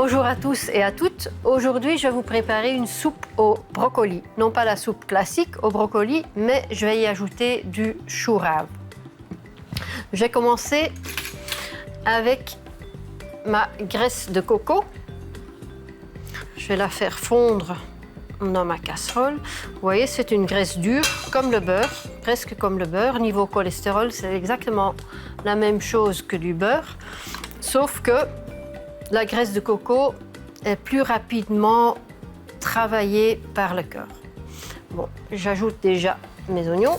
Bonjour à tous et à toutes. Aujourd'hui, je vais vous préparer une soupe au brocoli. Non pas la soupe classique au brocoli, mais je vais y ajouter du chou rave. Je vais commencer avec ma graisse de coco. Je vais la faire fondre dans ma casserole. Vous voyez, c'est une graisse dure, comme le beurre, presque comme le beurre. Niveau cholestérol, c'est exactement la même chose que du beurre, sauf que la graisse de coco est plus rapidement travaillée par le cœur. Bon, j'ajoute déjà mes oignons.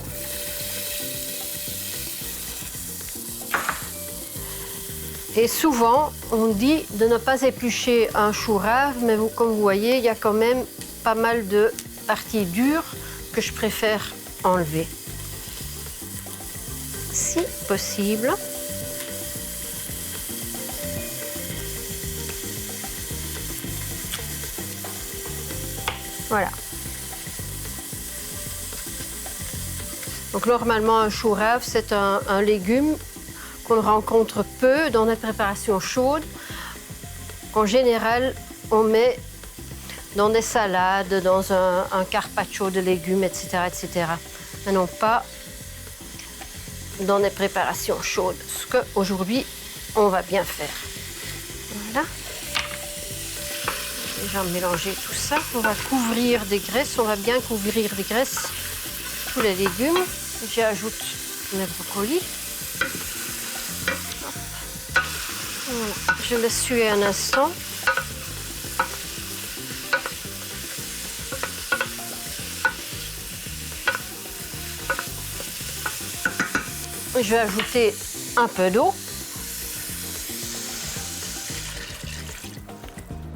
Et souvent, on dit de ne pas éplucher un chou rave, mais comme vous voyez, il y a quand même pas mal de parties dures que je préfère enlever. Si possible. Voilà. Donc normalement, un chou rave, c'est un légume qu'on rencontre peu dans des préparations chaudes. En général, on met dans des salades, dans un carpaccio de légumes, etc., etc. Mais non pas dans des préparations chaudes, ce qu'aujourd'hui, on va bien faire. Voilà. Déjà mélanger tout ça. On va couvrir des graisses, on va bien couvrir des graisses tous les légumes. J'ajoute mes brocolis. Voilà. Je laisse suer un instant. Je vais ajouter un peu d'eau.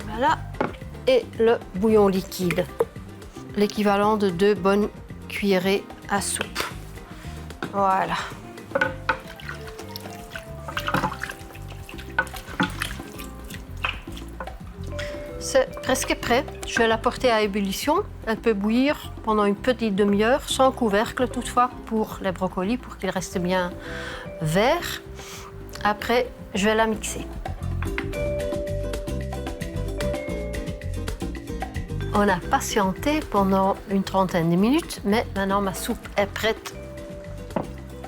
Voilà. Et le bouillon liquide, l'équivalent de 2 bonnes cuillerées à soupe. Voilà. C'est presque prêt. Je vais la porter à ébullition. Elle peut bouillir pendant une petite demi-heure, sans couvercle toutefois, pour les brocolis, pour qu'ils restent bien verts. Après, je vais la mixer. On a patienté pendant une trentaine de minutes, mais maintenant ma soupe est prête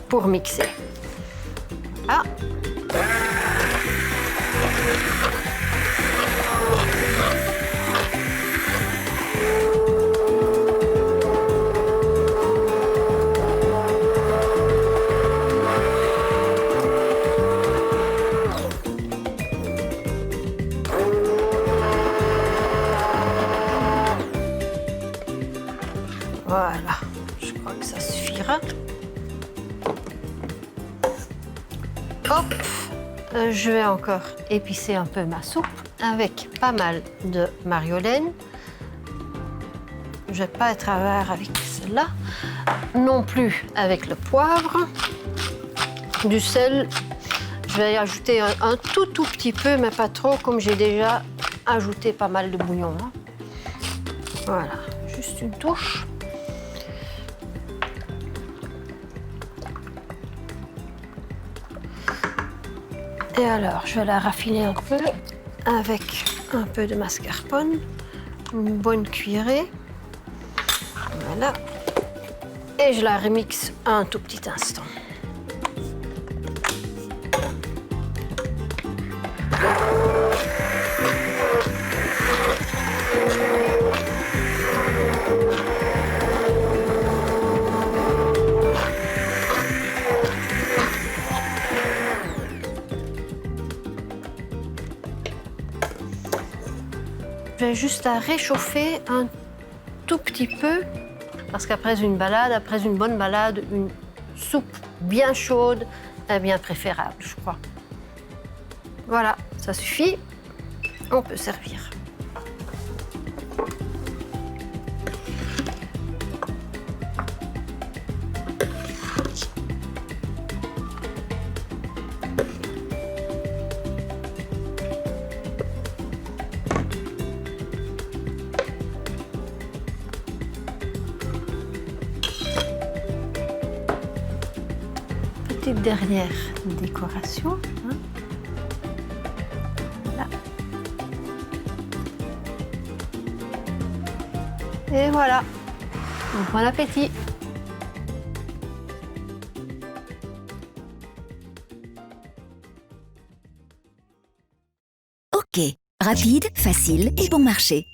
pour mixer. Ah. Voilà, je crois que ça suffira. Hop, je vais encore épicer un peu ma soupe avec pas mal de mariolène. Je ne vais pas être avare avec celle-là, non plus avec le poivre, du sel. Je vais y ajouter un tout petit peu, mais pas trop, comme j'ai déjà ajouté pas mal de bouillon. Voilà, juste une touche. Et alors, je vais la raffiner un peu avec un peu de mascarpone, une bonne cuillerée. Voilà. Et je la remixe un tout petit instant. Je vais juste à réchauffer un tout petit peu, parce qu'après une balade, après une bonne balade, une soupe bien chaude est bien préférable, je crois. Voilà, ça suffit. On peut servir. Petite dernière décoration. Voilà. Et voilà. Bon appétit. Ok, rapide, facile et bon marché.